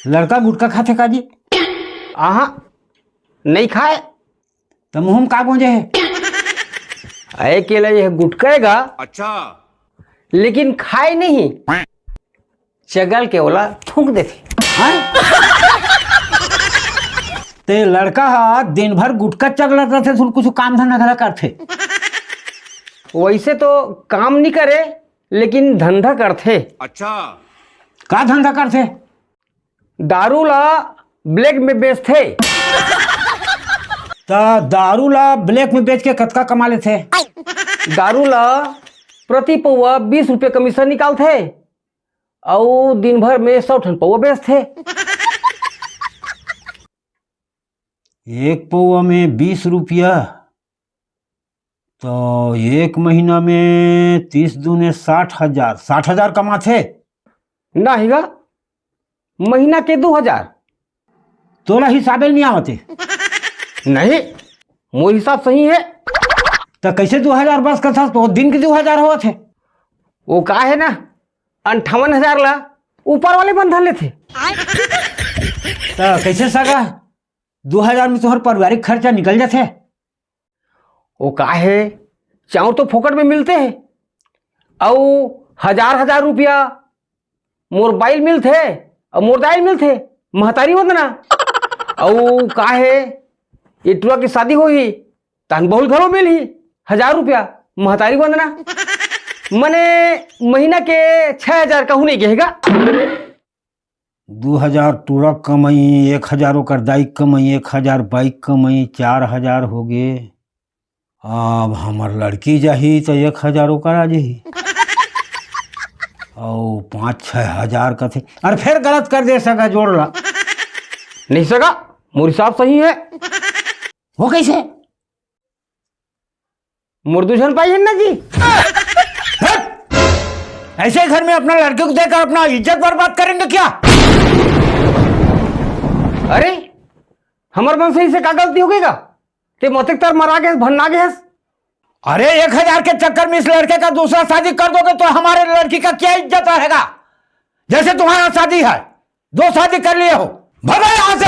लड़का गुटखा खाते का जी? आहा नहीं खाए। तो मुँह में का गूंजे है? अरे केला यह गुटकेगा अच्छा। लेकिन खाए नहीं, चगल के ओला थूक देते। ते लड़का हा दिन भर गुटका चगलत रहते, सुन कुछ काम धंधा घला करते। वैसे तो काम नहीं करे लेकिन धंधा करते। अच्छा। का धंधा करते? दारू ला ब्लैक में बेचते। तो दारू ला ब्लैक में बेच के कतका कमा लेते? दारू ला प्रति पौवा 20 रुपये कमीशन निकालते और दिन भर में 100 ठन पौवा बेचते। एक पौवा में 20 रुपया, तो एक महीना में 30 दूने 60,000, 60,000 कमाते। ना हिगा महीना के 2000। तोला हिसाबे नहीं आवते? नहीं, मोर हिसाब सही है। तो कैसे 2000 बस का था? तो दिन के 2000 हुआ थे। वो का है ना 58,000 ला ऊपर वाले बंधन लेते। तो कैसे सगा 2000 में तुम्हारे पारिवारिक खर्चा निकल जाते? वो का है चाउर तो फोकट में मिलते हैं और 1000 रुपया मोबाइल मिलते और मोरदाइल मिलते महतारी वंदना। और का है इटुआ की शादी हुई तन बहुल घरों मिल ही 1000 रुपया महतारी वंदना। मने महीना के 6000 कहूँ नहीं कहेगा। 2000 टूरा कमाई, 1000 ओकर दाई कमाई, 1000 बाइक कमाई, 4000 हो गए। अब हमार लड़की जाही तो 1000 ओकर आ जाही और 5-6 हजार का थे। अरे फिर गलत कर दे सका, जोड़ ला। नहीं सका मोर हिसाब सही है। वो कैसे? मुर्दूझन पाई है ना जी। ऐसे घर में अपना लड़के को देकर अपना इज्जत बर्बाद करेंगे क्या? अरे हमार मन सही से का गलती हो गईगा? ते मोतिक तर मरा गए भन्ना गए। अरे 1000 के चक्कर में इस लड़के का दूसरा शादी कर दोगे तो हमारे लड़की का क्या इज्जत रहेगा? जैसे तुम्हारा शादी है, 2 शादी कर लिए हो, भगा यहाँ से।